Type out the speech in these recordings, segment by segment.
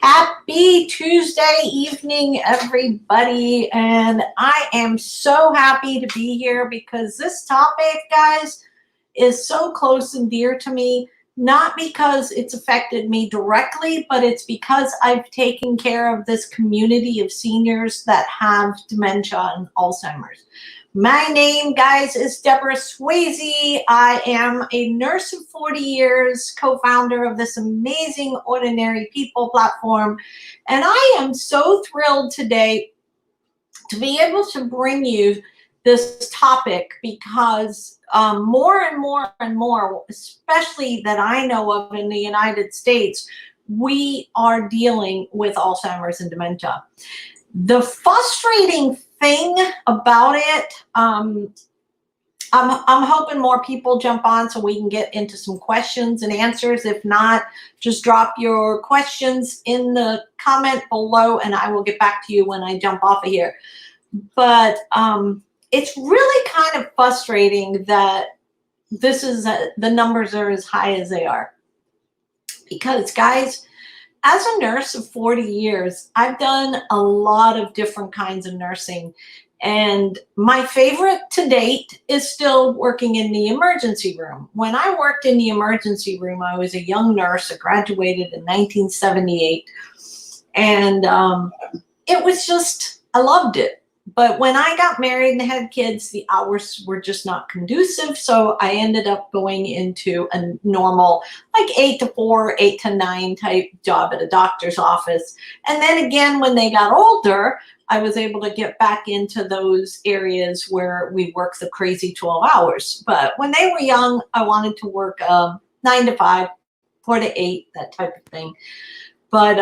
Happy Tuesday evening, everybody. And I am so happy to be here because this topic, guys, is so close and dear to me, not because it's affected me directly, but it's because I've taken care of this community of seniors that have dementia and Alzheimer's. My name, guys, is Deborah Swayze. I am a nurse of 40 years, co-founder of this amazing Ordinary People platform. And I am so thrilled today to be able to bring you this topic because more and more, especially that I know of in the United States, we are dealing with Alzheimer's and dementia. The frustrating thing about it, I'm hoping more people jump on so we can get into some questions and answers. If not, just drop your questions in the comment below and I will get back to you when I jump off of here. But it's really kind of frustrating that this is the numbers are as high as they are. Because, guys, as a nurse of 40 years, I've done a lot of different kinds of nursing. And my favorite to date is still working in the emergency room. When I worked in the emergency room, I was a young nurse. I graduated in 1978. And it was just, I loved it. But when I got married and had kids, the hours were just not conducive. So I ended up going into a normal, like 8 to 4, 8 to 9 type job at a doctor's office. And then again, when they got older, I was able to get back into those areas where we work the crazy 12 hours. But when they were young, I wanted to work 9 to 5, 4 to 8, that type of thing. But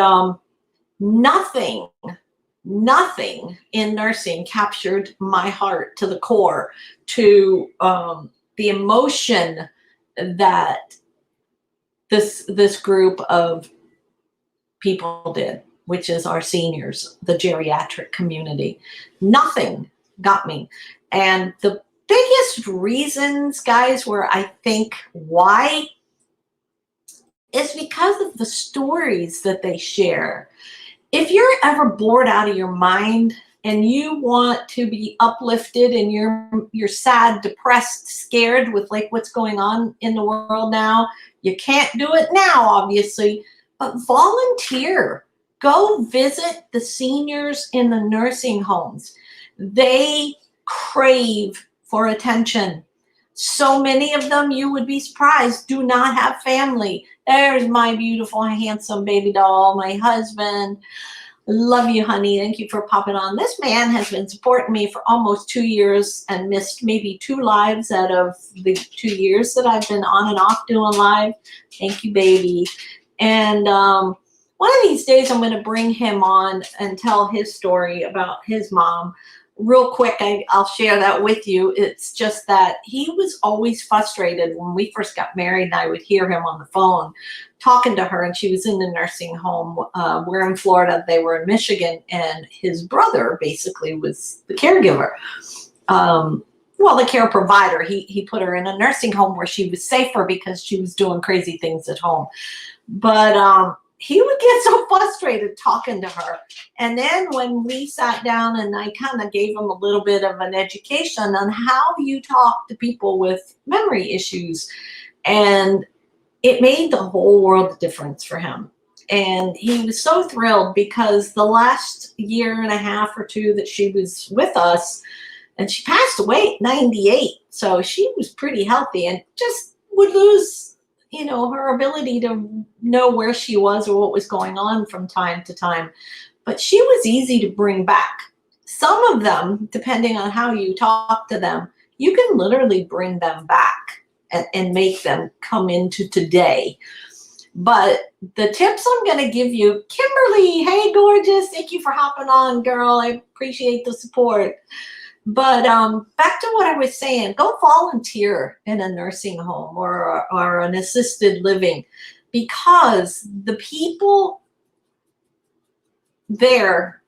nothing in nursing captured my heart to the core, to the emotion that this group of people did, which is our seniors, the geriatric community. Nothing got me. And the biggest reasons, guys, where I think why is because of the stories that they share. If you're ever bored out of your mind and you want to be uplifted and you're sad, depressed, scared with like what's going on in the world now, you can't do it now, obviously, but volunteer. Go visit the seniors in the nursing homes. They crave for attention. So many of them, you would be surprised, do not have family. There's my beautiful, handsome baby doll, my husband. Love you, honey. Thank you for popping on. This man has been supporting me for almost 2 years and missed maybe 2 lives out of the 2 years that I've been on and off doing live. Thank you, baby. And one of these days, I'm going to bring him on and tell his story about his mom. Real quick, I'll share that with you. It's just that he was always frustrated when we first got married, and I would hear him on the phone talking to her, and she was in the nursing home. We're in Florida, they were in Michigan, and his brother basically was the caregiver. Well, the care provider. He put her in a nursing home where she was safer because she was doing crazy things at home. But he would get so frustrated talking to her. And then when we sat down and I kind of gave him a little bit of an education on how you talk to people with memory issues, and it made the whole world of difference for him. And he was so thrilled because the last year and a half or 2 that she was with us, and she passed away at 98. So she was pretty healthy and just would lose, you know, her ability to know where she was or what was going on from time to time. But she was easy to bring back. Some of them, depending on how you talk to them, you can literally bring them back and make them come into today. But the tips I'm going to give you, Kimberly, hey, gorgeous. Thank you for hopping on, girl. I appreciate the support. But back to what I was saying, go volunteer in a nursing home or an assisted living, because the people there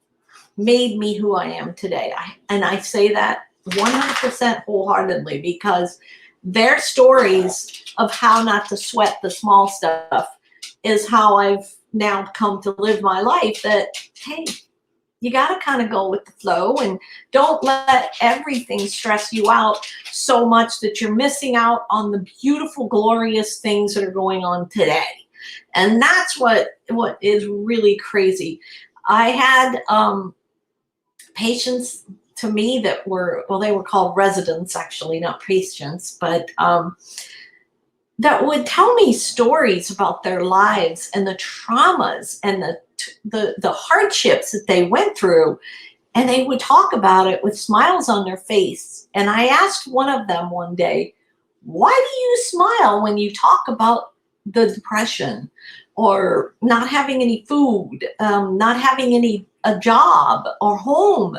made me who I am today. And I say that 100% wholeheartedly, because their stories of how not to sweat the small stuff is how I've now come to live my life that, hey, you got to kind of go with the flow and don't let everything stress you out so much that you're missing out on the beautiful, glorious things that are going on today. And that's what is really crazy. I had patients to me that were, well, they were called residents, actually, not patients, but that would tell me stories about their lives and the traumas and the hardships that they went through. And they would talk about it with smiles on their face. And I asked one of them one day, why do you smile when you talk about the depression or not having any food, not having a job or home?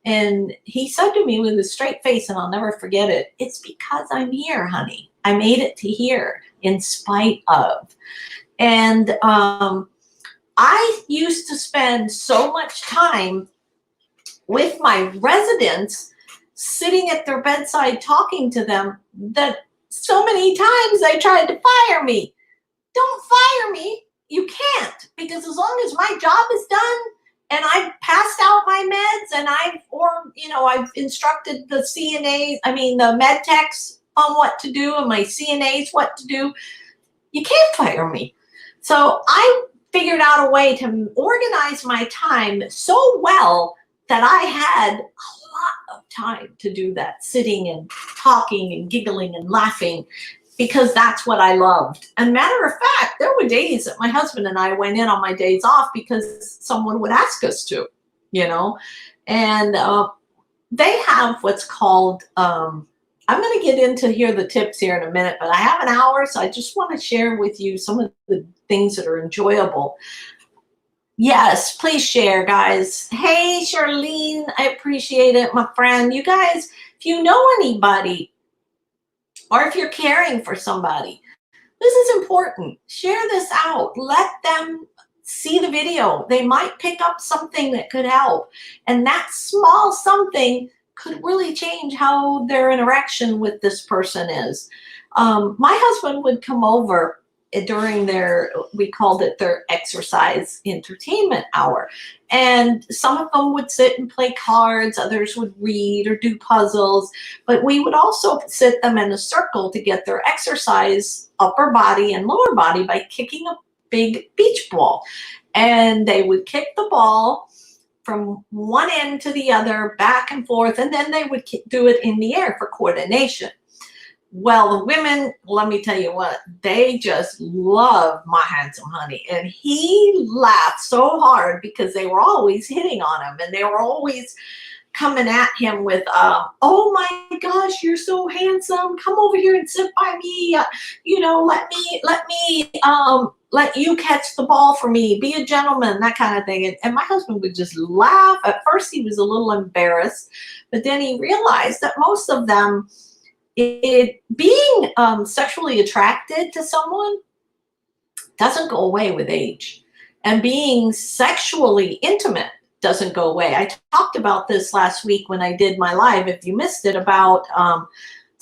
And he said to me with a straight face, and I'll never forget it, it's because I'm here, honey. I made it to here in spite of. And I used to spend so much time with my residents sitting at their bedside talking to them that so many times they tried to fire me. Don't fire me. You can't, because as long as my job is done and I've passed out my meds and I've instructed the the med techs on what to do and my CNAs what to do, you can't fire me. So I figured out a way to organize my time so well that I had a lot of time to do that, sitting and talking and giggling and laughing, because that's what I loved. And matter of fact, there were days that my husband and I went in on my days off because someone would ask us to, and they have what's called, I'm going to get into the tips here in a minute, but I have an hour, so I just want to share with you some of the things that are enjoyable. Yes, please share, guys. Hey, Charlene, I appreciate it, my friend. You guys, if you know anybody or if you're caring for somebody, this is important. Share this out. Let them see the video. They might pick up something that could help. And that small something could really change how their interaction with this person is. My husband would come over during we called it their exercise entertainment hour. And some of them would sit and play cards, others would read or do puzzles, but we would also sit them in a circle to get their exercise, upper body and lower body, by kicking a big beach ball. And they would kick the ball from one end to the other, back and forth, and then they would do it in the air for coordination. Well, the women, let me tell you what, they just love my handsome honey. And he laughed so hard because they were always hitting on him, and they were always coming at him with, oh my gosh, you're so handsome. Come over here and sit by me. Let you catch the ball for me. Be a gentleman, that kind of thing. And my husband would just laugh. At first, he was a little embarrassed, but then he realized that most of them, being sexually attracted to someone doesn't go away with age, and being sexually intimate doesn't go away. I talked about this last week when I did my live, if you missed it, about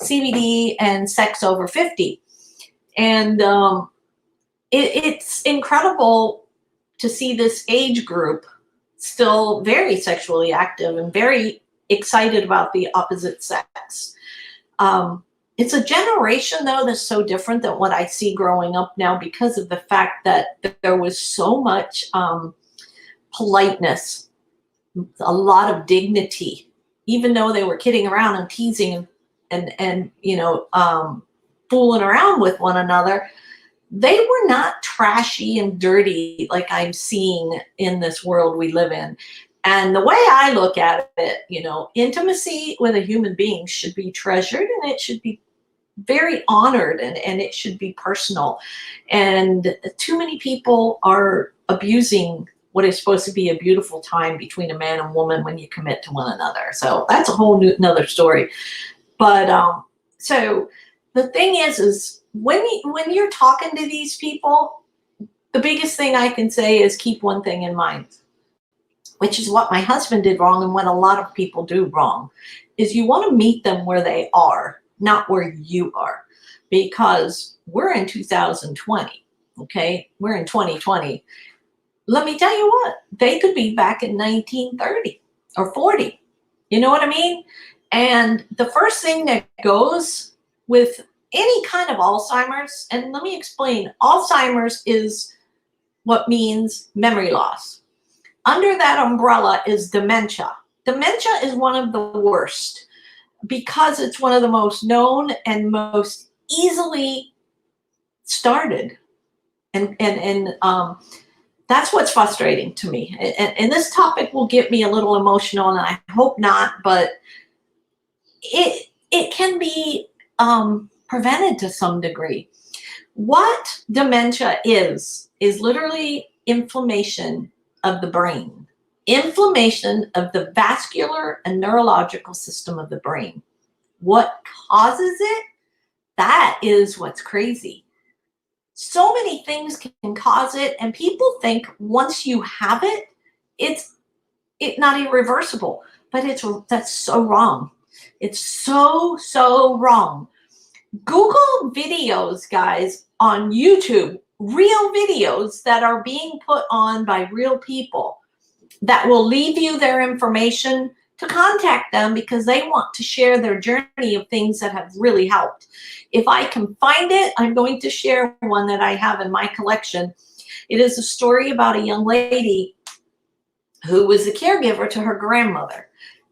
CBD and sex over 50. And it's incredible to see this age group still very sexually active and very excited about the opposite sex. It's a generation, though, that's so different than what I see growing up now, because of the fact that there was so much politeness, a lot of dignity, even though they were kidding around and teasing and fooling around with one another. They were not trashy and dirty like I'm seeing in this world we live in. And the way I look at it, intimacy with a human being should be treasured, and it should be very honored, and it should be personal. And too many people are abusing what is supposed to be a beautiful time between a man and woman when you commit to one another. So that's a whole another story. But so the thing is when you're talking to these people, the biggest thing I can say is keep one thing in mind, which is what my husband did wrong, and what a lot of people do wrong, is you want to meet them where they are, not where you are, because we're in 2020, okay? We're in 2020. let me tell you what, they could be back in 1930 or 40. You know what I mean? And the first thing that goes with any kind of Alzheimer's, and let me explain, Alzheimer's is what means memory loss. Under that umbrella is dementia. Dementia is one of the worst because it's one of the most known and most easily started. And that's what's frustrating to me. And this topic will get me a little emotional, and I hope not, but it can be prevented to some degree. What dementia is literally inflammation of the brain, inflammation of the vascular and neurological system of the brain. What causes it? That is what's crazy. So many things can cause it, and people think once you have it, it's not irreversible, but that's so wrong. It's so wrong. Google videos, guys, on YouTube, real videos that are being put on by real people that will leave you their information to contact them because they want to share their journey of things that have really helped. If I can find it, I'm going to share one that I have in my collection. It is a story about a young lady who was a caregiver to her grandmother.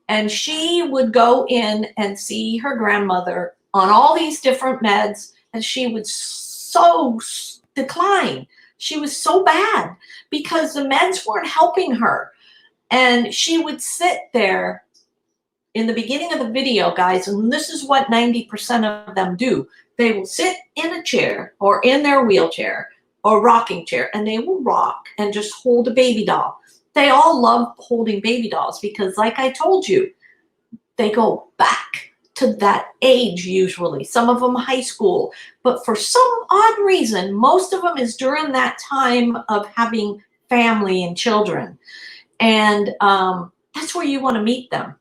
And she would go in and see her grandmother on all these different meds, and she would so decline. She was so bad because the meds weren't helping her. And she would sit there in the beginning of the video, guys, and this is what 90% of them do. They will sit in a chair or in their wheelchair or rocking chair, and they will rock and just hold a baby doll. They all love holding baby dolls because, like I told you, they go back to that age usually. Some of them high school, but for some odd reason, most of them is during that time of having family and children. And that's where you want to meet them.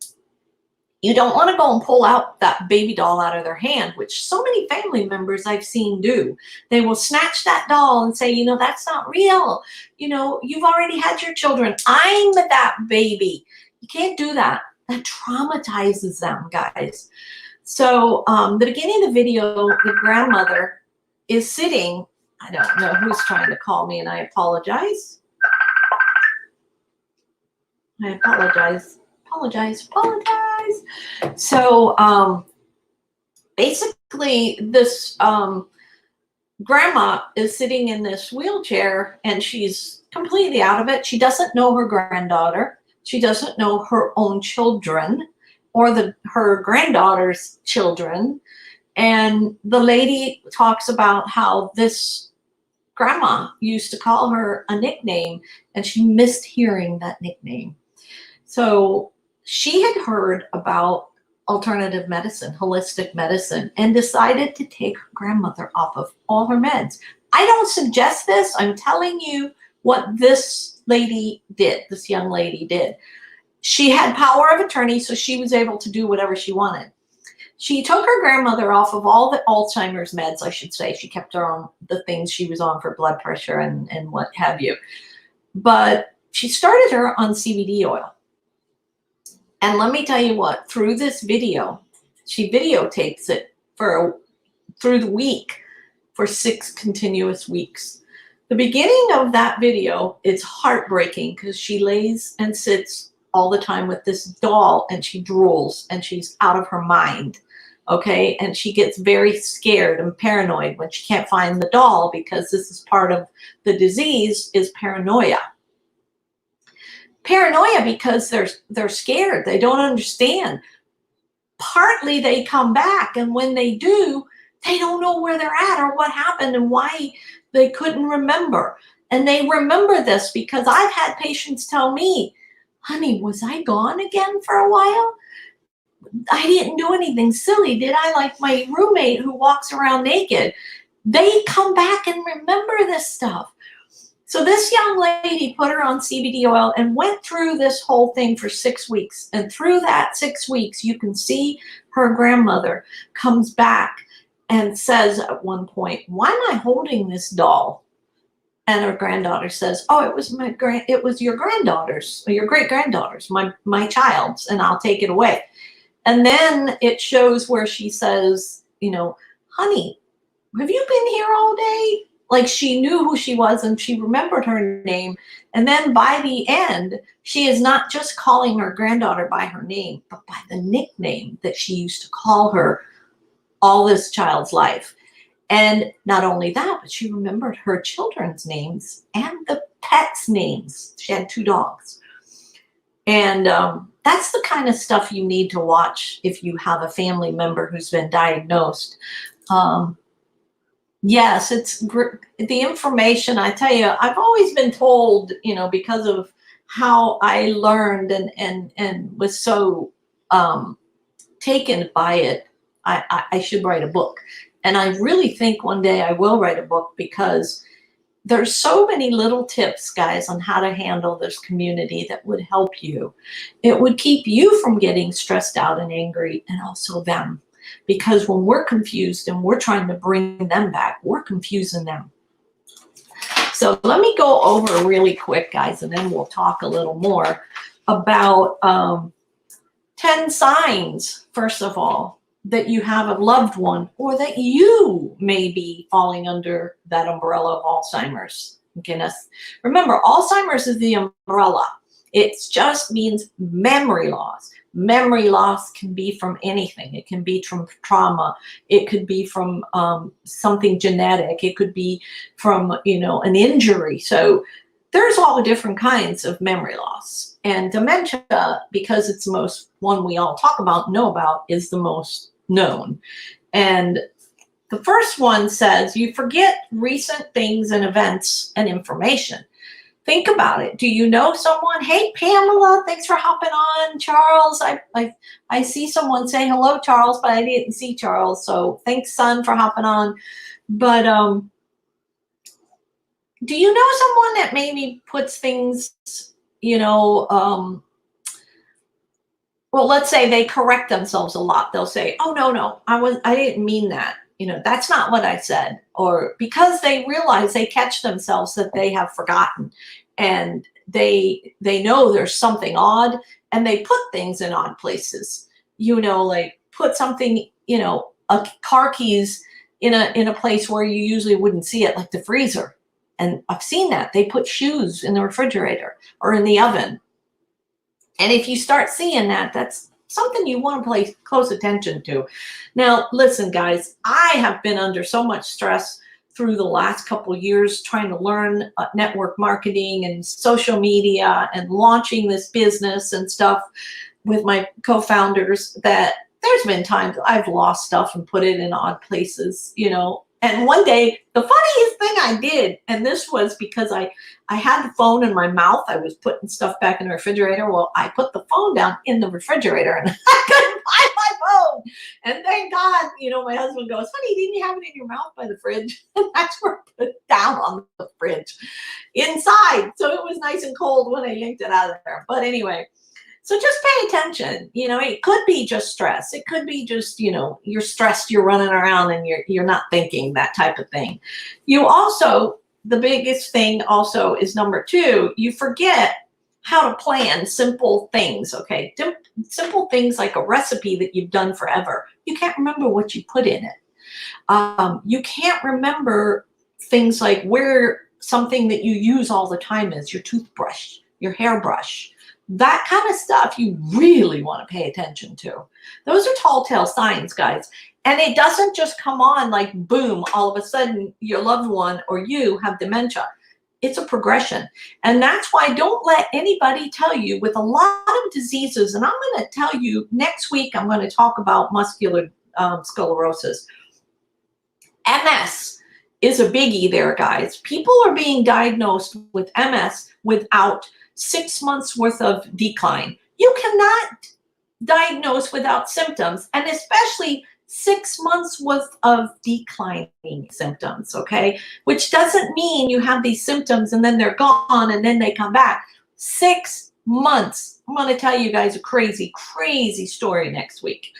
You don't want to go and pull out that baby doll out of their hand, which so many family members I've seen do. They will snatch that doll and say, you know, that's not real. You know, you've already had your children. I'm that baby. You can't do that. That traumatizes them, guys. So the beginning of the video, the grandmother is sitting. I don't know who's trying to call me, and I apologize. Apologize. So basically this grandma is sitting in this wheelchair, and she's completely out of it. She doesn't know her granddaughter. She doesn't know her own children or her granddaughter's children. And the lady talks about how this grandma used to call her a nickname, and she missed hearing that nickname. So she had heard about alternative medicine, holistic medicine, and decided to take her grandmother off of all her meds. I don't suggest this. I'm telling you what this lady did, this young lady did. She had power of attorney, so she was able to do whatever she wanted. She took her grandmother off of all the Alzheimer's meds, I should say. She kept her on the things she was on for blood pressure and what have you. But she started her on CBD oil. And let me tell you what, through this video, she videotapes it through the week for 6 continuous weeks. The beginning of that video is heartbreaking because she lays and sits all the time with this doll, and she drools, and she's out of her mind, okay? And she gets very scared and paranoid when she can't find the doll, because this is part of the disease, is paranoia. Paranoia because they're scared. They don't understand. Partly they come back, and when they do, they don't know where they're at or what happened and why they couldn't remember. And they remember this because I've had patients tell me, honey, was I gone again for a while? I didn't do anything silly, did I? Like my roommate who walks around naked. They come back and remember this stuff. So this young lady put her on CBD oil and went through this whole thing for 6 weeks. And through that 6 weeks, you can see her grandmother comes back and says at one point, why am I holding this doll? And her granddaughter says, "Oh, it was your granddaughter's, or your great granddaughter's, my child's, and I'll take it away." And then it shows where she says, "Honey, have you been here all day?" Like she knew who she was and she remembered her name. And then by the end, she is not just calling her granddaughter by her name, but by the nickname that she used to call her all this child's life. And not only that, but she remembered her children's names and the pets' names. She had 2 dogs. And that's the kind of stuff you need to watch if you have a family member who's been diagnosed. Yes, it's the information. I tell you, I've always been told, because of how I learned and was so taken by it, I should write a book. And I really think one day I will write a book, because there's so many little tips, guys, on how to handle this community that would help you. It would keep you from getting stressed out and angry, and also them. Because when we're confused and we're trying to bring them back, we're confusing them. So let me go over really quick, guys, and then we'll talk a little more about 10 signs, first of all, that you have a loved one, or that you may be falling under that umbrella of Alzheimer's. Okay, remember, Alzheimer's is the umbrella. It just means memory loss. Memory loss can be from anything. It can be from trauma. It could be from something genetic. It could be from, an injury. So there's all the different kinds of memory loss. And dementia, because it's the most one we all talk about, know about, is the most known. And the first one says you forget recent things and events and information. Think about it. Do you know someone? Hey, Pamela, thanks for hopping on. Charles, I see someone say hello, Charles, but I didn't see Charles. So thanks, son, for hopping on. But do you know someone that maybe puts things, well, let's say they correct themselves a lot. They'll say, "Oh, no, I didn't mean that. That's not what I said." Or because they realize, they catch themselves that they have forgotten, and they know there's something odd, and they put things in odd places. Like put something, a car keys in a place where you usually wouldn't see it, like the freezer. And I've seen that. They put shoes in the refrigerator or in the oven. And if you start seeing that, that's something you want to pay close attention to. Now, listen, guys, I have been under so much stress through the last couple of years trying to learn network marketing and social media and launching this business and stuff with my co-founders, that there's been times I've lost stuff and put it in odd places, And one day, the funniest thing I did, and this was because I had the phone in my mouth. I was putting stuff back in the refrigerator. Well, I put the phone down in the refrigerator, and I couldn't find my phone. And thank God, my husband goes, "Honey, didn't you have it in your mouth by the fridge?" And that's where I put it down on the fridge inside. So it was nice and cold when I yanked it out of there. But anyway, so just pay attention. It could be just stress. It could be just, you're stressed, you're running around and you're not thinking, that type of thing. You also, the biggest thing also is number 2, you forget how to plan simple things, okay? Simple things like a recipe that you've done forever. You can't remember what you put in it. You can't remember things like where something that you use all the time is, your toothbrush, your hairbrush. That kind of stuff you really want to pay attention to. Those are tall tale signs, guys. And it doesn't just come on like boom, all of a sudden your loved one or you have dementia. It's a progression. And that's why don't let anybody tell you with a lot of diseases. And I'm going to tell you next week, I'm going to talk about muscular sclerosis. MS is a biggie there, guys. People are being diagnosed with MS without 6 months worth of decline. You cannot diagnose without symptoms, and especially 6 months worth of declining symptoms, okay? Which doesn't mean you have these symptoms and then they're gone and then they come back. 6 months. I'm going to tell you guys a crazy, crazy story next week.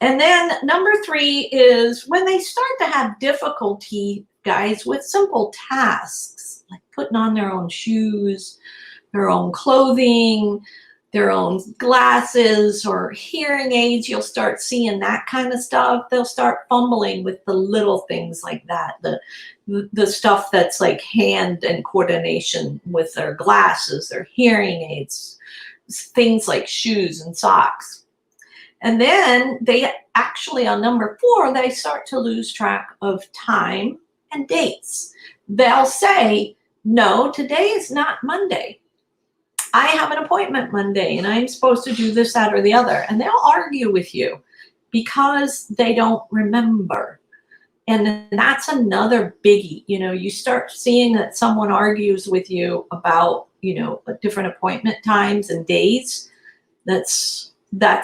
And then number 3 is when they start to have difficulty, guys, with simple tasks, like putting on their own shoes, their own clothing, their own glasses or hearing aids. You'll start seeing that kind of stuff. They'll start fumbling with the little things like that, the stuff that's like hand and coordination with their glasses, their hearing aids, things like shoes and socks. And then they actually, on number 4, they start to lose track of time and dates. They'll say, no, today is not Monday. I have an appointment Monday and I'm supposed to do this, that, or the other. And they'll argue with you because they don't remember. And that's another biggie. You know, you start seeing that someone argues with you about, you know, different appointment times and days. That's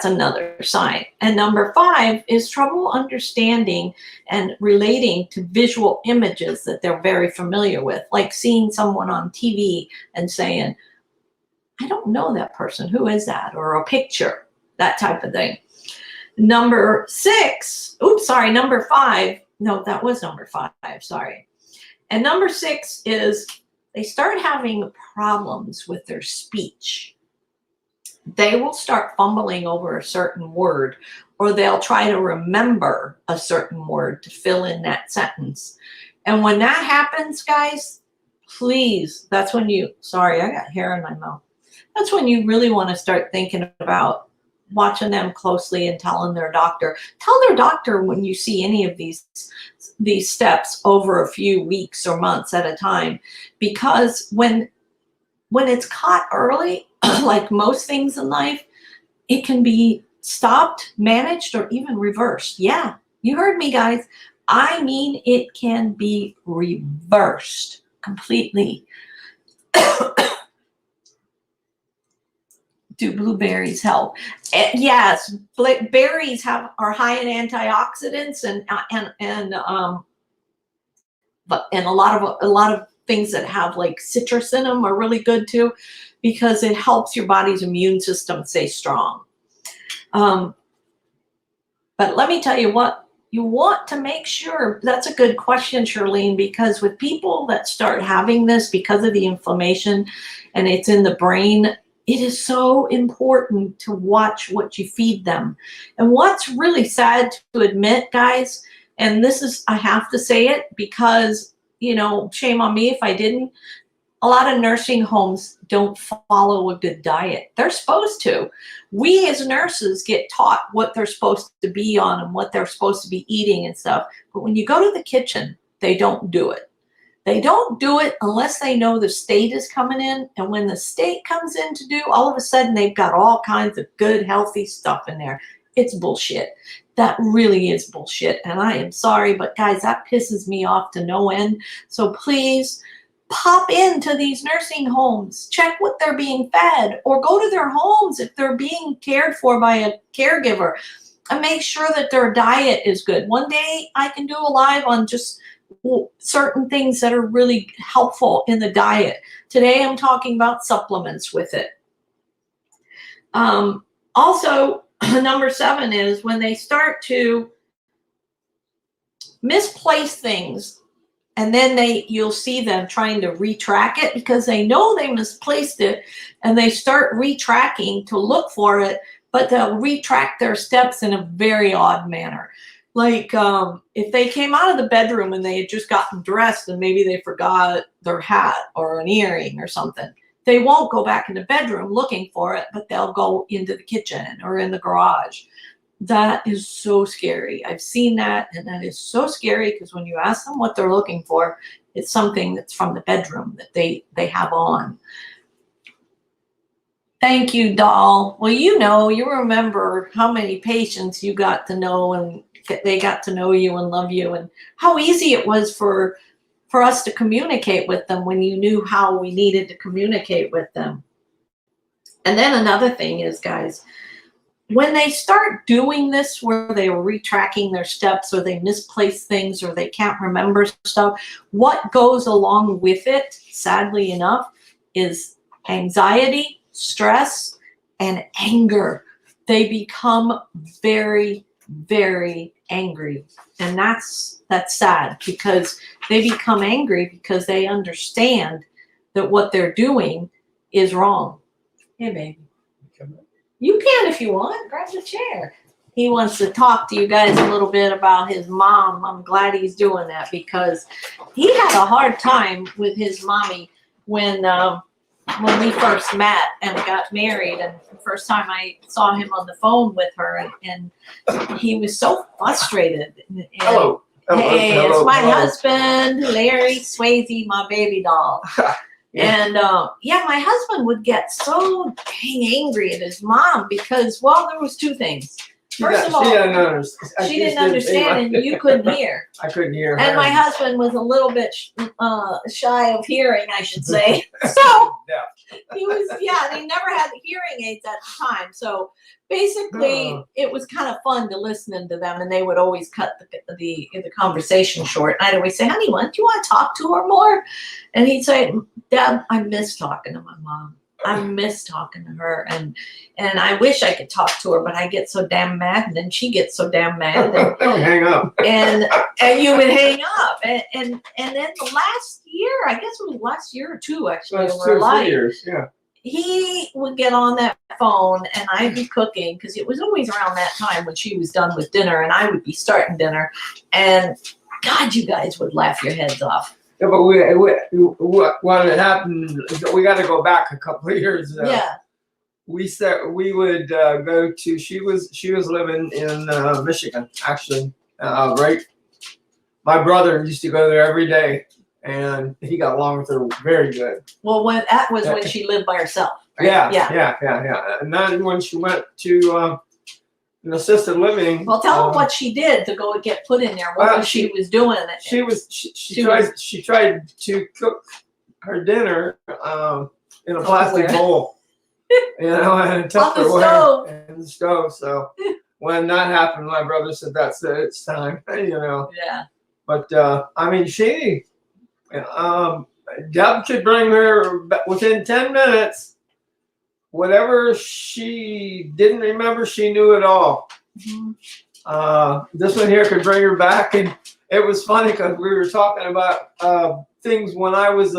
another sign. And number 5 is trouble understanding and relating to visual images that they're very familiar with, like seeing someone on TV and saying, I don't know that person. Who is that? Or a picture, that type of thing. Number 5. No, that was number 5. Sorry. And number 6 is they start having problems with their speech. They will start fumbling over a certain word, or they'll try to remember a certain word to fill in that sentence. And when that happens, guys, please, that's when you, sorry, I got hair in my mouth. That's when you really want to start thinking about watching them closely and telling their doctor. Tell their doctor when you see any of these steps over a few weeks or months at a time, because when it's caught early, like most things in life, it can be stopped, managed, or even reversed. Yeah, you heard me, guys. I mean, it can be reversed completely. Do blueberries help? Yes, berries are high in antioxidants and a lot of things that have like citrus in them are really good too, because it helps your body's immune system stay strong. But let me tell you what, you want to make sure, that's a good question, Charlene, because with people that start having this because of the inflammation and it's in the brain, it is so important to watch what you feed them. And what's really sad to admit, guys, and this is, I have to say it because, you know, shame on me if I didn't, a lot of nursing homes don't follow a good diet. They're supposed to. We as nurses get taught what they're supposed to be on and what they're supposed to be eating and stuff. But when you go to the kitchen, they don't do it. They don't do it unless they know the state is coming in. And when the state comes in to do, all of a sudden they've got all kinds of good, healthy stuff in there. It's bullshit. That really is bullshit. And I am sorry, but guys, that pisses me off to no end. So please pop into these nursing homes, check what they're being fed, or go to their homes if they're being cared for by a caregiver, and make sure that their diet is good. One day I can do a live on just certain things that are really helpful in the diet. Today I'm talking about supplements with it. Also, number 7 is when they start to misplace things, and then you'll see them trying to retrack it because they know they misplaced it, and they start retracking to look for it, but they'll retract their steps in a very odd manner. Like if they came out of the bedroom and they had just gotten dressed and maybe they forgot their hat or an earring or something, they won't go back in the bedroom looking for it, but they'll go into the kitchen or in the garage. That is so scary. I've seen that, and that is so scary because when you ask them what they're looking for, it's something that's from the bedroom that they have on. Thank you, doll. Well, you remember how many patients you got to know, and they got to know you and love you, and how easy it was for us to communicate with them when you knew how we needed to communicate with them. And then another thing is, guys, when they start doing this where they are retracking their steps, or they misplace things, or they can't remember stuff, what goes along with it, sadly enough, is anxiety, stress, and anger. They become very, very angry. And that's sad, because they become angry because they understand that what they're doing is wrong. Hey, baby. You can if you want. Grab the chair. He wants to talk to you guys a little bit about his mom. I'm glad he's doing that, because he had a hard time with his mommy when we first met and got married. And the first time I saw him on the phone with her, and he was so frustrated. And, Hello. Hey, Hello. it's my Hello. husband, Larry Swayze, my baby doll. Yeah. And my husband would get so dang angry at his mom because, well, there was two things. First of all, she didn't understand, and you couldn't hear. I couldn't hear her. And my husband was a little bit shy of hearing, I should say. So he was, and he never had the hearing aids at the time. So basically, it was kind of fun to listen to them, and they would always cut the conversation short. I'd always say, honey, do you want to talk to her more? And he'd say, Deb, I miss talking to my mom. I miss talking to her, and I wish I could talk to her, but I get so damn mad, and then she gets so damn mad. And, hang up. And you would hang up. And then the last year, I guess it was last year or two, actually, Last 2 or 3 years, yeah. He would get on that phone, and I'd be cooking, because it was always around that time when she was done with dinner, and I would be starting dinner. And God, you guys would laugh your heads off. Yeah, but what had happened is we got to go back a couple of years. We said we would go to. She was living in Michigan, actually. Right. My brother used to go there every day, and he got along with her very good. Well, that was when she lived by herself. Right? Yeah. And then when she went to an assisted living. Well, tell them what she did to go get put in there. What she was doing? She tried to cook her dinner in a plastic bowl, and a Tupperware in the stove. So when that happened, my brother said, "That's it. It's time." Yeah. But I mean, Deb could bring her within 10 minutes. Whatever she didn't remember, she knew it all. Mm-hmm. This one here could bring her back, and it was funny because we were talking about things when I was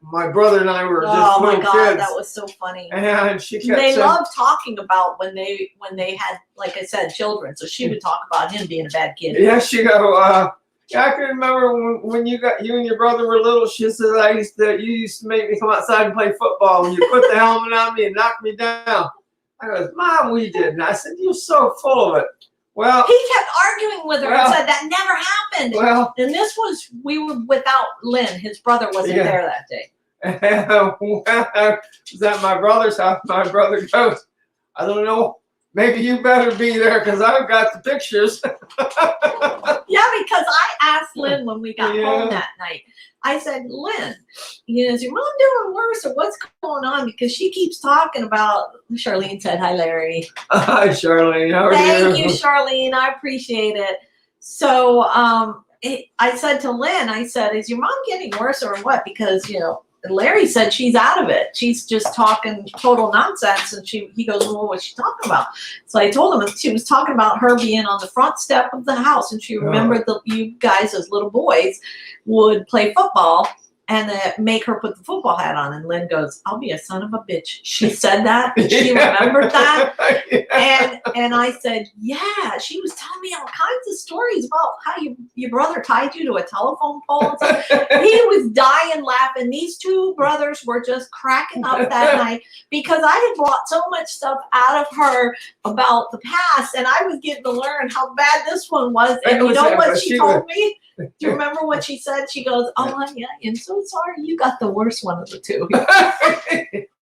my brother and I were just little kids. Oh my God, that was so funny. And she kept saying, loved talking about when they had, like I said, children. So she would talk about him being a bad kid. Yeah, she go. I can remember when you and your brother were little. She said, you used to make me come outside and play football, and you put the helmet on me and knock me down. I goes, Mom, we didn't. I said, you're so full of it. Well, he kept arguing with her and said that never happened. Well, and we were without Lynn. His brother wasn't there that day. Was at my brother's house. My brother goes, I don't know. Maybe you better be there because I've got the pictures. Yeah, because I asked Lynn when we got home that night. I said, Lynn, is your mom doing worse, or what's going on? Because she keeps talking about. Charlene said, "Hi, Larry." Hi, Charlene. How are you? Thank you, Charlene. I appreciate it. So I said to Lynn, I said, "Is your mom getting worse or what?" Because Larry said she's out of it. She's just talking total nonsense. And he goes, well, what's she talking about? So I told him she was talking about her being on the front step of the house. And she remembered that you guys as little boys would play football and make her put the football hat on. And Lynn goes, I'll be a son of a bitch. She said that. She remembered that. And I said, yeah, she was telling me all kinds of stories about how your brother tied you to a telephone pole. He was dying laughing. These two brothers were just cracking up that night because I had brought so much stuff out of her about the past, and I was getting to learn how bad this one was. And you know what she told me? Do you remember what she said? She goes, oh, honey, I am so sorry. You got the worst one of the two.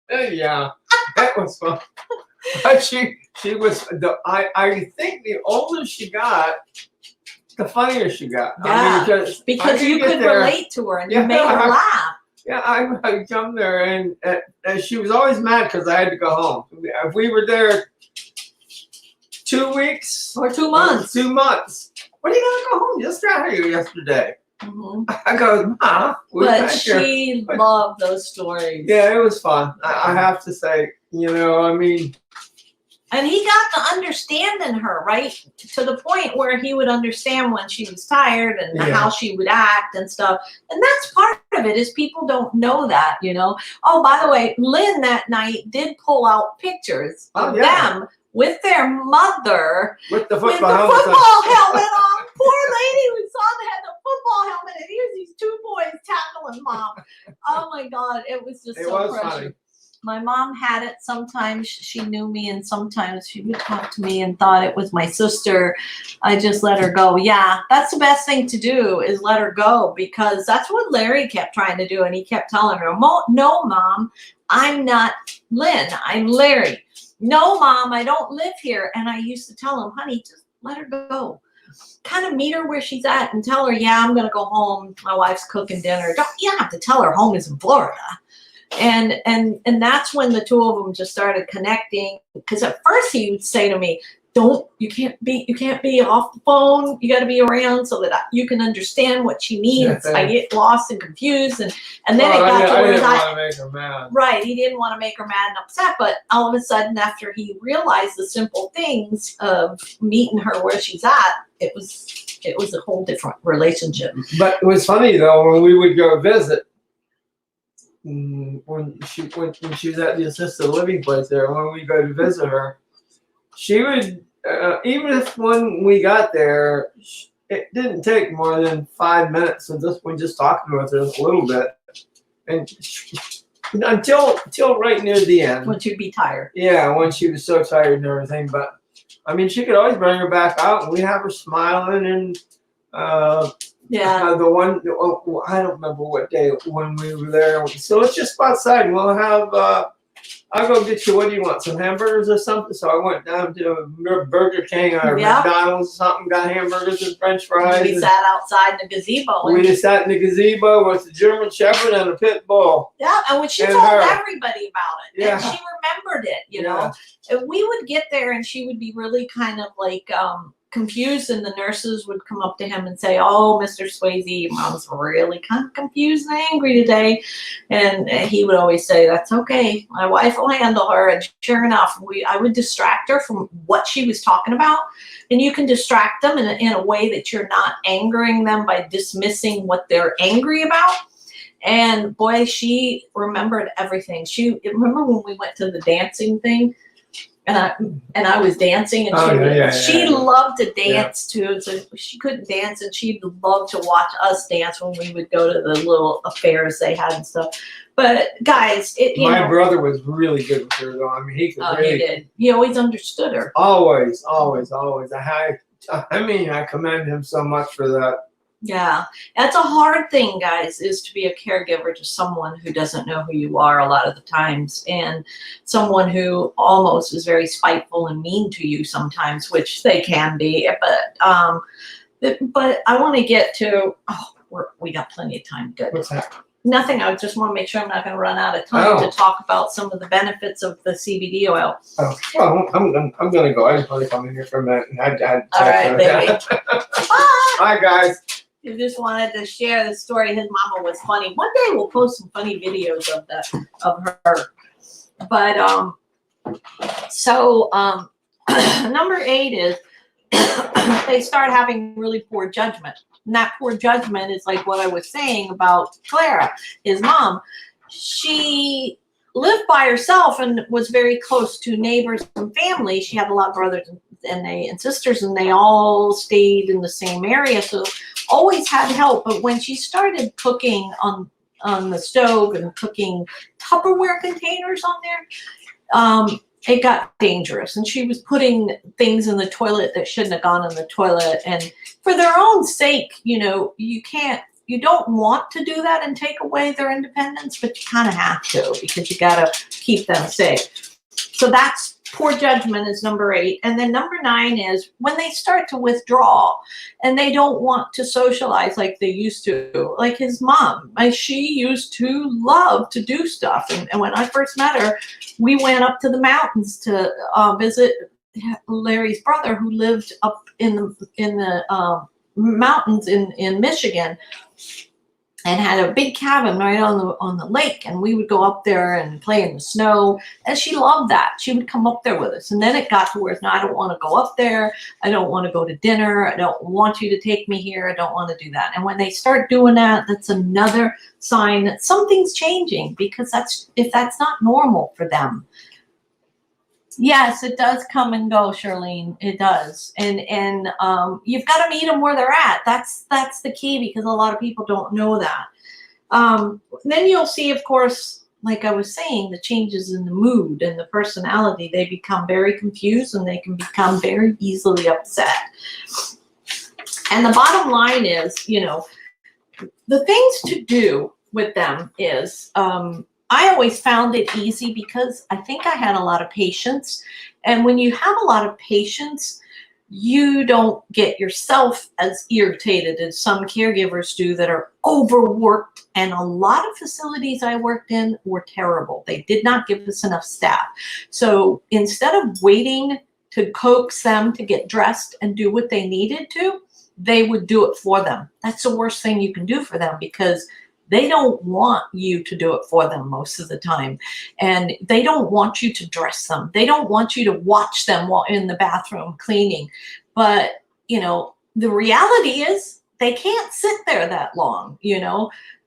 Yeah, that was fun. But she was, I think the older she got, the funnier she got. Yeah, I mean, because you could relate to her and you made her laugh. Yeah, I come there and she was always mad because I had to go home. If we were there 2 weeks. Or 2 months. 2 months. What are you going to go home? Just got here yesterday. Mm-hmm. I go, Ma. But she loved those stories. Yeah, it was fun. I have to say, I mean, And he got to understanding her, right? To the point where he would understand when she was tired and how she would act and stuff. And that's part of it, is people don't know that, you know. Oh, by the way, Lynn that night did pull out pictures of them with their mother with the football helmet on. Poor lady who had the football helmet, and here's these two boys tackling mom. Oh my God, it was just so precious. Funny. My mom had it. Sometimes she knew me, and sometimes she would talk to me and thought it was my sister. I just let her go. Yeah, that's the best thing to do, is let her go, because that's what Larry kept trying to do. And he kept telling her, no, Mom, I'm not Lynn. I'm Larry. No, Mom, I don't live here. And I used to tell him, honey, just let her go. Kind of meet her where she's at and tell her, yeah, I'm going to go home. My wife's cooking dinner. You don't have to tell her home is in Florida. And that's when the two of them just started connecting. Because at first he would say to me, you can't be off the phone. You got to be around so that you can understand what she needs. I get lost and confused, and then it got to where I didn't want to make her mad. Right, he didn't want to make her mad and upset. But all of a sudden, after he realized the simple things of meeting her where she's at, it was a whole different relationship. But it was funny though, when we would go visit. When she was at the assisted living place there, when we go to visit her, she would, even if when we got there, it didn't take more than 5 minutes of just talking with her a little bit, and until right near the end. When she'd be tired. Yeah, when she was so tired and everything. But I mean, she could always bring her back out, and we have her smiling and. The one, I don't remember what day when we were there. So let's just go outside and we'll have, I'll go get you, what do you want, some hamburgers or something? So I went down to Burger King or McDonald's or something, got hamburgers and French fries. We sat outside in the gazebo. We just sat in the gazebo with the German Shepherd and a pit bull. Yeah, and when she told everybody about it, and she remembered it, you know. And we would get there and she would be really kind of like, confused, and the nurses would come up to him and say, oh, Mr. Swayze, Mom's really kind of confused and angry today. And he would always say, that's okay, my wife will handle her. And sure enough, I would distract her from what she was talking about. And you can distract them in a way that you're not angering them by dismissing what they're angry about. And boy, she remembered everything. Remember when we went to the dancing thing? And I was dancing, and she loved to dance too. So she couldn't dance, and she'd love to watch us dance when we would go to the little affairs they had and stuff. But guys, my brother was really good with her, though. I mean, he could really. He did. He always understood her. Always. I mean, I commend him so much for that. Yeah, that's a hard thing, guys, is to be a caregiver to someone who doesn't know who you are a lot of the times, and someone who almost is very spiteful and mean to you sometimes, which they can be. But I want to get to. We got plenty of time. Good. What's that? Nothing. I just want to make sure I'm not going to run out of time to talk about some of the benefits of the CBD oil. Oh, well, I'm going to go. I just want to come in here for a minute. All right, baby. Bye, guys. He just wanted to share the story. His mama was funny. One day we'll post some funny videos of her. But number 8 is they start having really poor judgment. And that poor judgment is like what I was saying about Clara, his mom. She lived by herself and was very close to neighbors and family. She had a lot of brothers and sisters, and they all stayed in the same area, so always had help. But when she started cooking on the stove and cooking Tupperware containers on there, it got dangerous, and she was putting things in the toilet that shouldn't have gone in the toilet. And for their own sake, you don't want to do that and take away their independence, but you kind of have to, because you got to keep them safe. So that's poor judgment is number 8. And then number 9 is when they start to withdraw and they don't want to socialize like they used to. Like his mom, she used to love to do stuff. And when I first met her, we went up to the mountains to visit Larry's brother, who lived up in the mountains in Michigan. and had a big cabin right on the lake, and we would go up there and play in the snow, and she loved that. She would come up there with us. And then it got to where, no, I don't want to go up there, I don't want to go to dinner, I don't want you to take me here, I don't want to do that. And when they start doing that, that's another sign that something's changing, because if that's not normal for them. Yes, it does come and go, Charlene. It does, and you've got to meet them where they're at. That's the key, because a lot of people don't know that. Then you'll see, of course, like I was saying, the changes in the mood and the personality. They become very confused, and they can become very easily upset. And the bottom line is, the things to do with them is, I always found it easy because I think I had a lot of patience. And when you have a lot of patience, you don't get yourself as irritated as some caregivers do that are overworked. And a lot of facilities I worked in were terrible. They did not give us enough staff. So instead of waiting to coax them to get dressed and do what they needed to, they would do it for them. That's the worst thing you can do for them, because they don't want you to do it for them most of the time. And they don't want you to dress them. They don't want you to watch them while in the bathroom cleaning. But, the reality is they can't sit there that long,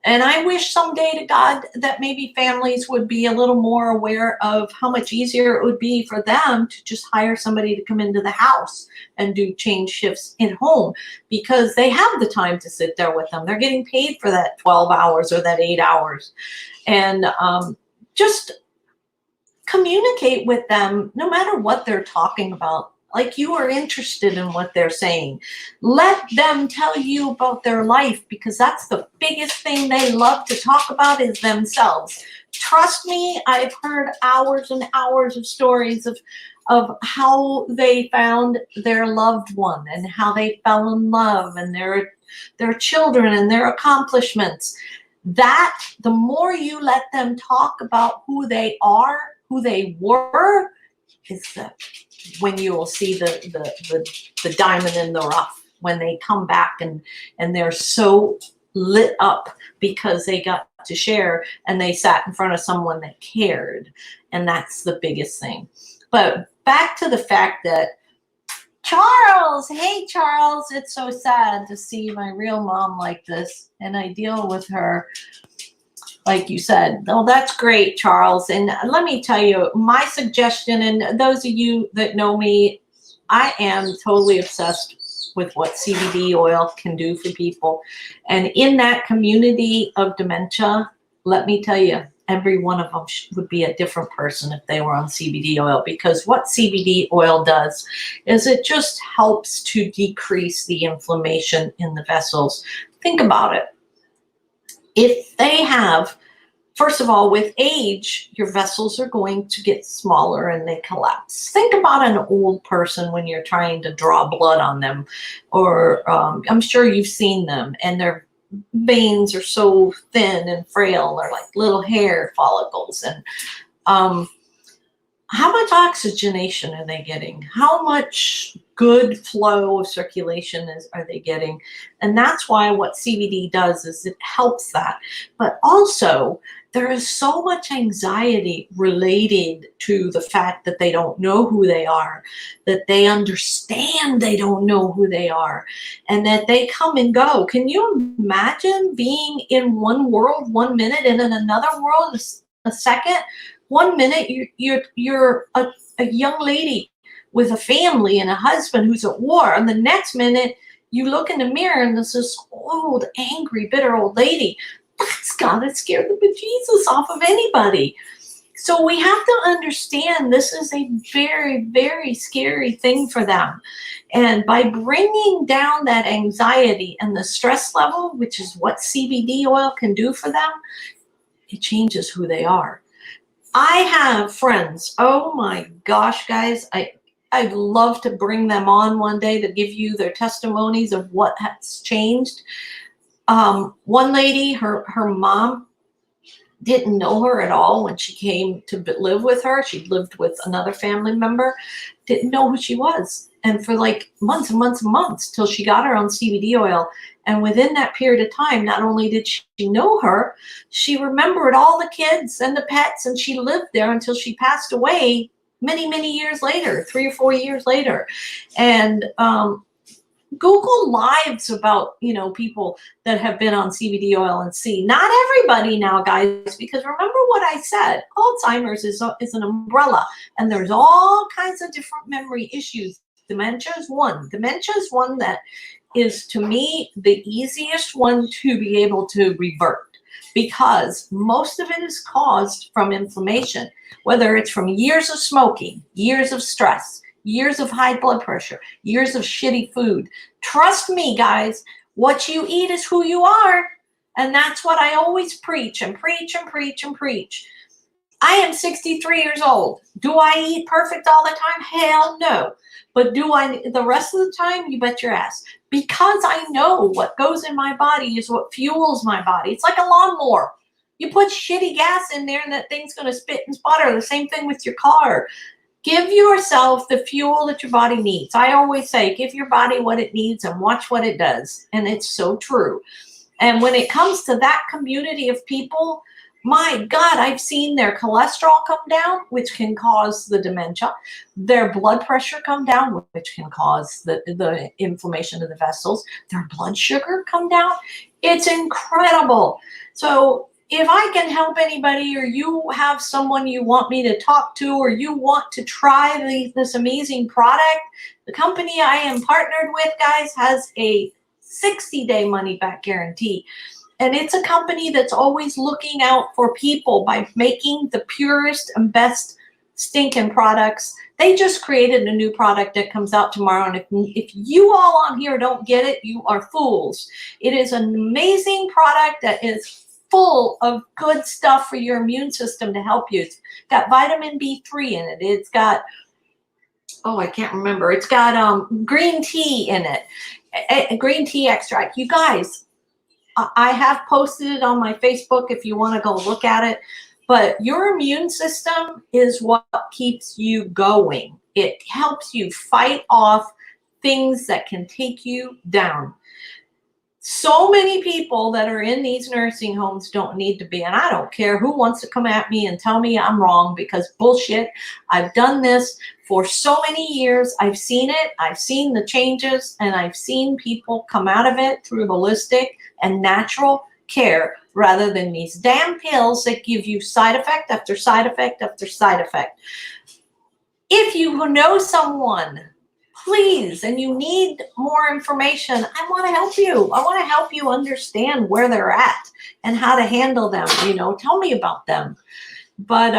And I wish someday to God that maybe families would be a little more aware of how much easier it would be for them to just hire somebody to come into the house and do change shifts in home, because they have the time to sit there with them. They're getting paid for that 12 hours or that 8 hours. And just communicate with them no matter what they're talking about. Like, you are interested in what they're saying. Let them tell you about their life, because that's the biggest thing they love to talk about is themselves. Trust me, I've heard hours and hours of stories of how they found their loved one and how they fell in love, and their children and their accomplishments. That, the more you let them talk about who they are, who they were, is when you will see the diamond in the rough, when they come back and they're so lit up because they got to share and they sat in front of someone that cared. And that's the biggest thing. But back to the fact that Charles, hey Charles, it's so sad to see my real mom like this, and I deal with her like you said. Oh, that's great, Charles. And let me tell you, my suggestion, and those of you that know me, I am totally obsessed with what CBD oil can do for people. And in that community of dementia, let me tell you, every one of them would be a different person if they were on CBD oil, because what CBD oil does is it just helps to decrease the inflammation in the vessels. Think about it. If they have, first of all, with age, your vessels are going to get smaller and they collapse. Think about an old person when you're trying to draw blood on them, or I'm sure you've seen them, and their veins are so thin and frail. They're like little hair follicles. And how much oxygenation are they getting? How much good flow of circulation are they getting? And that's why what CBD does is it helps that. But also, there is so much anxiety related to the fact that they don't know who they are, that they understand they don't know who they are, and that they come and go. Can you imagine being in one world 1 minute and in another world a second? 1 minute you're a young lady with a family and a husband who's at war, and the next minute you look in the mirror and there's this old, angry, bitter old lady. That's gotta scare the bejesus off of anybody. So we have to understand this is a very, very scary thing for them. And by bringing down that anxiety and the stress level, which is what CBD oil can do for them, it changes who they are. I have friends, oh my gosh, guys, I'd love to bring them on one day to give you their testimonies of what has changed. One lady, her mom didn't know her at all when she came to live with her. She lived with another family member, didn't know who she was. And for like months and months and months till she got her own CBD oil. And within that period of time, not only did she know her, she remembered all the kids and the pets, and she lived there until she passed away many, many years later, 3 or 4 years later. And Google lives about, people that have been on CBD oil and see. Not everybody now, guys, because remember what I said, Alzheimer's is an umbrella, and there's all kinds of different memory issues. Dementia is one. Dementia is one that is, to me, the easiest one to be able to revert, because most of it is caused from inflammation, whether it's from years of smoking, years of stress, years of high blood pressure, years of shitty food. Trust me, guys, what you eat is who you are. And that's what I always preach and preach and preach and preach. I am 63 years old. Do I eat perfect all the time? Hell no. But do I the rest of the time? You bet your ass. Because I know what goes in my body is what fuels my body. It's like a lawnmower. You put shitty gas in there and that thing's going to spit and sputter. The same thing with your car. Give yourself the fuel that your body needs. I always say, give your body what it needs and watch what it does. And it's so true. And when it comes to that community of people, my God, I've seen their cholesterol come down, which can cause the dementia, their blood pressure come down, which can cause the inflammation of the vessels, their blood sugar come down. It's incredible. So if I can help anybody, or you have someone you want me to talk to, or you want to try this amazing product, the company I am partnered with, guys, has a 60-day money-back guarantee. And it's a company that's always looking out for people by making the purest and best stinking products. They just created a new product that comes out tomorrow. And if you all on here don't get it, you are fools. It is an amazing product that is full of good stuff for your immune system to help you. It's got vitamin B3 in it. It's got, I can't remember. It's got green tea in it, a green tea extract. You guys, I have posted it on my Facebook if you want to go look at it. But your immune system is what keeps you going. It helps you fight off things that can take you down. So many people that are in these nursing homes don't need to be, and I don't care who wants to come at me and tell me I'm wrong, because bullshit. I've done this for so many years. I've seen it. I've seen the changes, and I've seen people come out of it through holistic and natural care rather than these damn pills that give you side effect after side effect after side effect. If you know someone, please, and you need more information, I want to help you. I want to help you understand where they're at and how to handle them. Tell me about them. But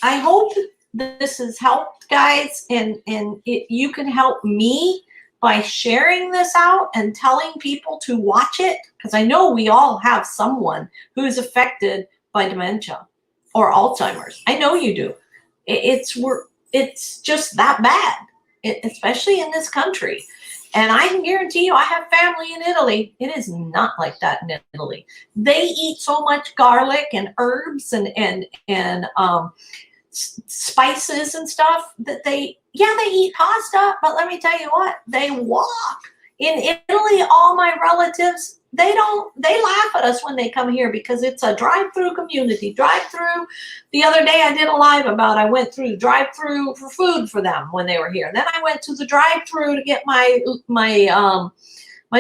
I hope this has helped, guys, and you can help me by sharing this out and telling people to watch it, because I know we all have someone who's affected by dementia or Alzheimer's. I know you do. It's just that bad, especially in this country. And I can guarantee you, I have family in Italy. It is not like that in Italy. They eat so much garlic and herbs and spices and stuff that they eat pasta, but let me tell you what, they walk. In Italy, all my relatives, they laugh at us when they come here because it's a drive-through community. Drive-through. The other day I did a live about, I went through drive-through for food for them when they were here. Then I went to the drive-through to get my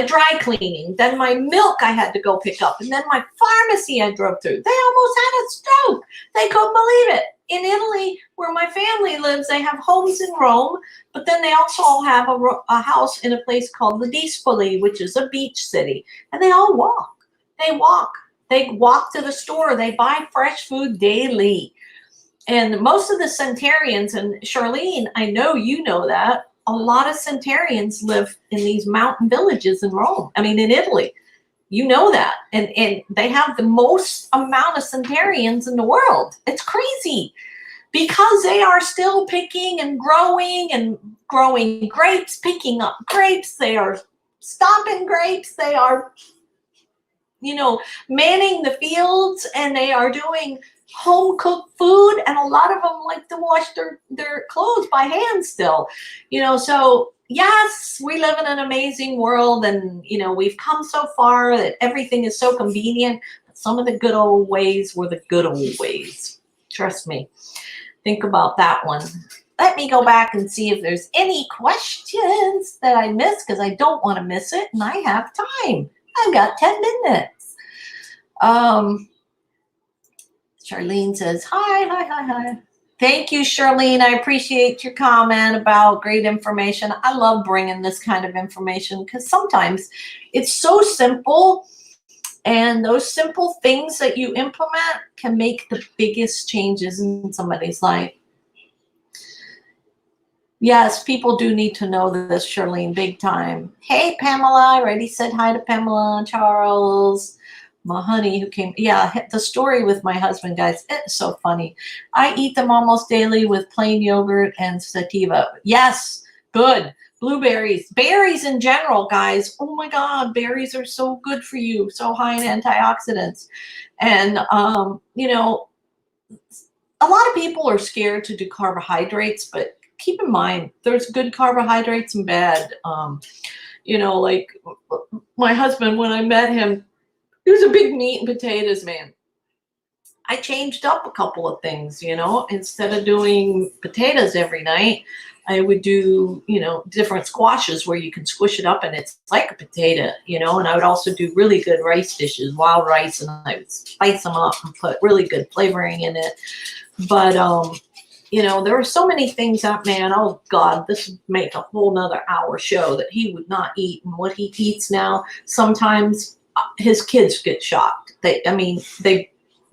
dry cleaning. Then my milk I had to go pick up. And then my pharmacy I drove through. They almost had a stroke. They couldn't believe it. In Italy, where my family lives, they have homes in Rome, but then they also have a house in a place called the Dispoli, which is a beach city. And they all walk. They walk. They walk to the store. They buy fresh food daily. And most of the centenarians, and Charlene, I know you know that, a lot of centenarians live in these mountain villages in Rome. I mean, in Italy. You know that. And they have the most amount of centenarians in the world. It's crazy. Because they are still picking and growing grapes, picking up grapes. They are stopping grapes. They are manning the fields, and they are doing home cooked food, and a lot of them like to wash their clothes by hand still, so yes, we live in an amazing world, and we've come so far that everything is so convenient, but some of the good old ways were the good old ways. Trust me. Think about that one. Let me go back and see if there's any questions that I missed, because I don't want to miss it, and I have time. I've got 10 minutes. Charlene says, hi. Thank you, Charlene. I appreciate your comment about great information. I love bringing this kind of information because sometimes it's so simple, and those simple things that you implement can make the biggest changes in somebody's life. Yes, people do need to know this, Charlene, big time. Hey, Pamela. I already said hi to Pamela, Charles, my honey who came. Yeah, the story with my husband, guys, it's so funny. I eat them almost daily with plain yogurt and sativa. Yes, good. Blueberries, berries in general, guys. Oh my God, berries are so good for you. So high in antioxidants. And, a lot of people are scared to do carbohydrates, but keep in mind, there's good carbohydrates and bad. Like my husband, when I met him, he was a big meat and potatoes man. I changed up a couple of things, instead of doing potatoes every night, I would do, different squashes where you can squish it up and it's like a potato, and I would also do really good rice dishes, wild rice, and I would spice them up and put really good flavoring in it. But, there were so many things that, man, oh God, this would make a whole nother hour show that he would not eat. And what he eats now, sometimes his kids get shocked. They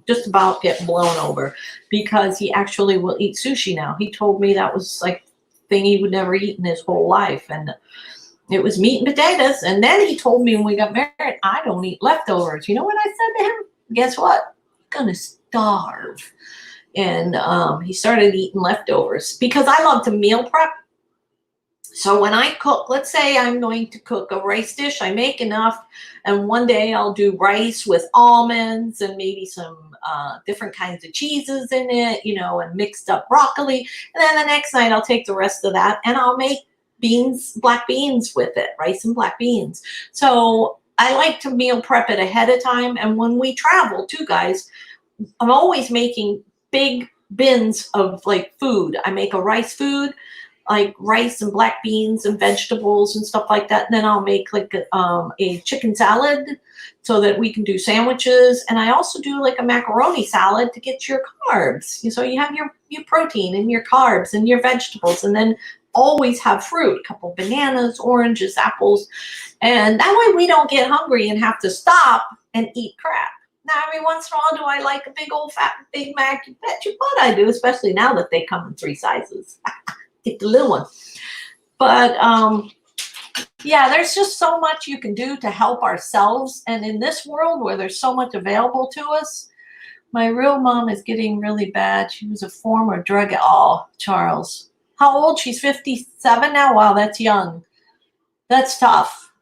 just about get blown over because he actually will eat sushi now. He told me that was like thing he would never eat in his whole life. And it was meat and potatoes. And then he told me when we got married, I don't eat leftovers. You know what I said to him? Guess what? I'm going to starve. And he started eating leftovers because I love to meal prep. So when I cook, let's say I'm going to cook a rice dish, I make enough, and one day I'll do rice with almonds and maybe some different kinds of cheeses in it, and mixed up broccoli. And then the next night I'll take the rest of that and I'll make black beans with it, rice and black beans. So I like to meal prep it ahead of time. And when we travel too, guys, I'm always making big bins of like food. I make a rice food, like rice and black beans and vegetables and stuff like that. And then I'll make like a chicken salad so that we can do sandwiches. And I also do like a macaroni salad to get your carbs. So you have your protein and your carbs and your vegetables, and then always have fruit, a couple bananas, oranges, apples. And that way we don't get hungry and have to stop and eat crap. Now, every once in a while, do I like a big old fat Big Mac? You bet you what I do, especially now that they come in 3 sizes. Get the little one. But yeah, there's just so much you can do to help ourselves. And in this world where there's so much available to us, my real mom is getting really bad. She was a former drug Charles. How old? She's 57 now? Wow, that's young. That's tough.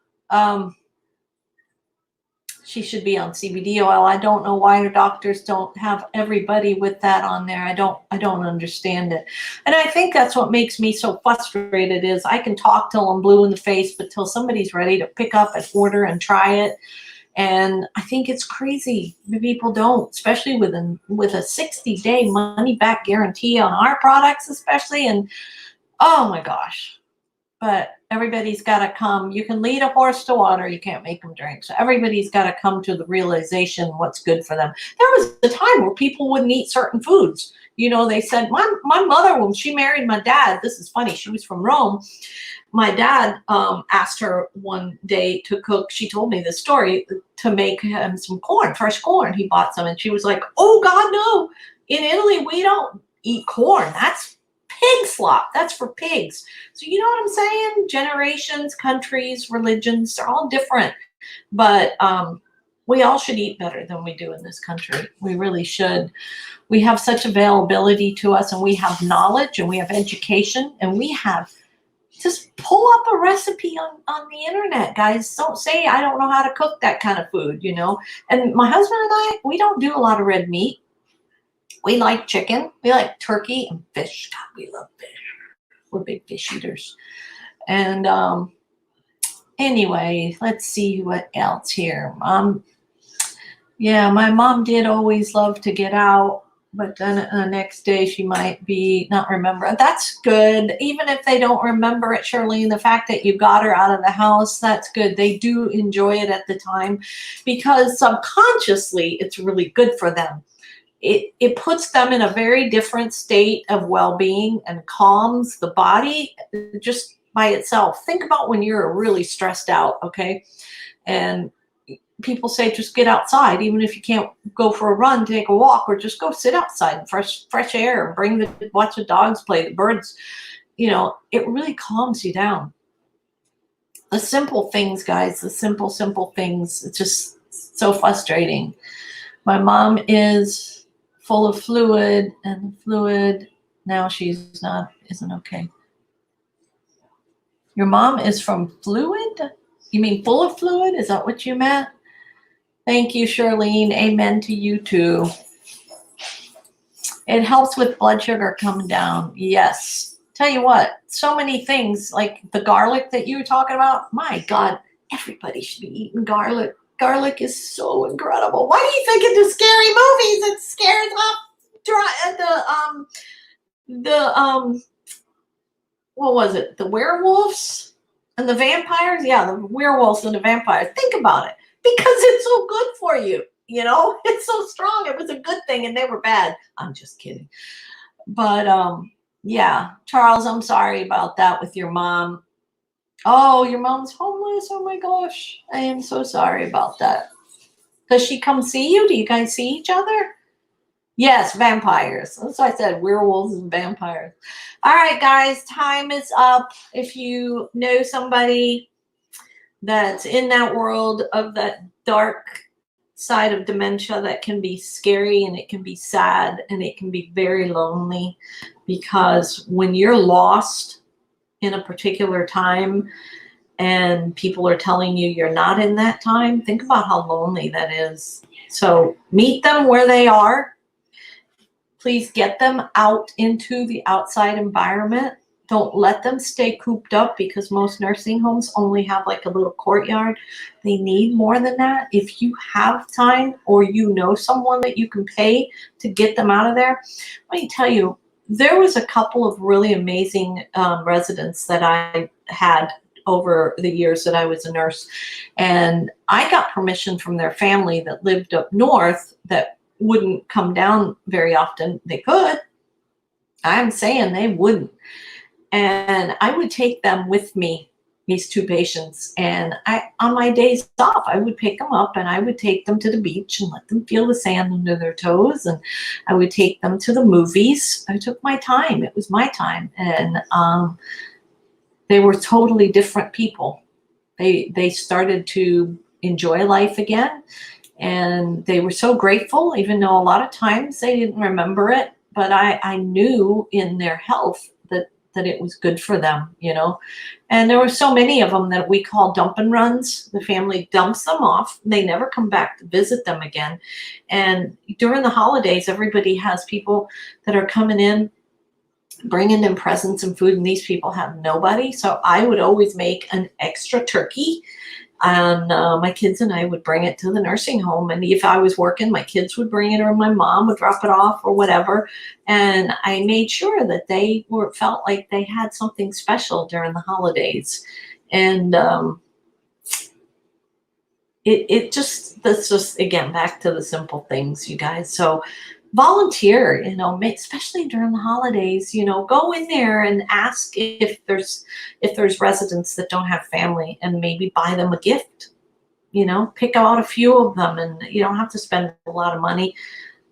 She should be on CBD oil. I don't know why her doctors don't have everybody with that on there. I don't understand it. And I think that's what makes me so frustrated is I can talk till I'm blue in the face, but till somebody's ready to pick up and order and try it. And I think it's crazy. People don't, especially with a 60-day money back guarantee on our products, especially. And oh my gosh. But everybody's got to come. You can lead a horse to water. You can't make them drink. So everybody's got to come to the realization what's good for them. There was a time where people wouldn't eat certain foods. They said, my mother, when she married my dad, this is funny, she was from Rome. My dad asked her one day to cook, she told me this story, to make him some corn, fresh corn. He bought some, and she was like, oh, God, no. In Italy, we don't eat corn. That's pig slop. That's for pigs. So you know what I'm saying? Generations, countries, religions, they're all different. But we all should eat better than we do in this country. We really should. We have such availability to us, and we have knowledge, and we have education, and we have Just pull up a recipe on the internet, guys. Don't say, I don't know how to cook that kind of food, you know. And my husband and I, we don't do a lot of red meat. We like chicken. We like turkey and fish. God, we love fish. We're big fish eaters. And anyway, let's see what else here. Yeah, my mom did always love to get out, but then the next day she might be not remember. That's good. Even if they don't remember it, Charlene, the fact that you got her out of the house, that's good. They do enjoy it at the time because subconsciously it's really good for them. It puts them in a very different state of well-being and calms the body just by itself. Think about when you're really stressed out, okay? And people say just get outside, even if you can't go for a run, take a walk, or just go sit outside in fresh air, watch the dogs play, the birds. You know, it really calms you down. The simple things, guys, the simple things. It's just so frustrating. My mom is full of fluid, and the fluid now isn't okay. Your mom is from fluid? You mean full of fluid? Is that what you meant? Thank you, Charlene. Amen to you too. It helps with blood sugar coming down. Yes. Tell you what, so many things like the garlic that you were talking about. My God, everybody should be eating garlic. Garlic is so incredible. Why do you think it's scary movies? It scares off what was it? The werewolves and the vampires? Yeah, the werewolves and the vampires. Think about it. Because it's so good for you, you know? It's so strong. It was a good thing and they were bad. I'm just kidding. But yeah, Charles, I'm sorry about that with your mom. Oh, your mom's homeless. Oh my gosh. I am so sorry about that. Does she come see you? Do you guys see each other? Yes, vampires. That's what I said, werewolves and vampires. All right, guys, time is up. If you know somebody that's in that world of that dark side of dementia, that can be scary and it can be sad and it can be very lonely, because when you're lost in a particular time and people are telling you you're not in that time, think about how lonely that is. So meet them where they are. Please get them out into the outside environment. Don't let them stay cooped up, because most nursing homes only have like a little courtyard. They need more than that. If you have time or you know someone that you can pay to get them out of there, let me tell you, there was a couple of really amazing residents that I had over the years that I was a nurse. And I got permission from their family that lived up north that wouldn't come down very often. They could. I'm saying they wouldn't. And I would take them with me, these two patients, and on my days off, I would pick them up and I would take them to the beach and let them feel the sand under their toes, and I would take them to the movies. I took my time. It was my time. And they were totally different people. They started to enjoy life again, and they were so grateful, even though a lot of times they didn't remember it, but I knew in their health that it was good for them, you know. And there were so many of them that we call dump and runs. The family dumps them off. They never come back to visit them again. And during the holidays, everybody has people that are coming in, bringing them presents and food, and these people have nobody. So I would always make an extra turkey, and my kids and I would bring it to the nursing home. And if I was working, my kids would bring it, or my mom would drop it off, or whatever. And I made sure that they felt like they had something special during the holidays. And that's just, again, back to the simple things, you guys. So volunteer, you know, especially during the holidays, you know, go in there and ask if there's residents that don't have family, and maybe buy them a gift, you know, pick out a few of them, and you don't have to spend a lot of money.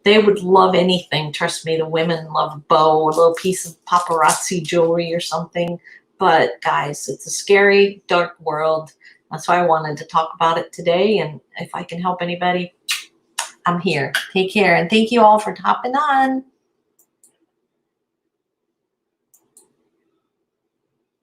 They would love anything. Trust me, the women love a bow, a little piece of paparazzi jewelry or something. But guys, it's a scary, dark world. That's why I wanted to talk about it today. And if I can help anybody, I'm here. Take care. And thank you all for hopping on.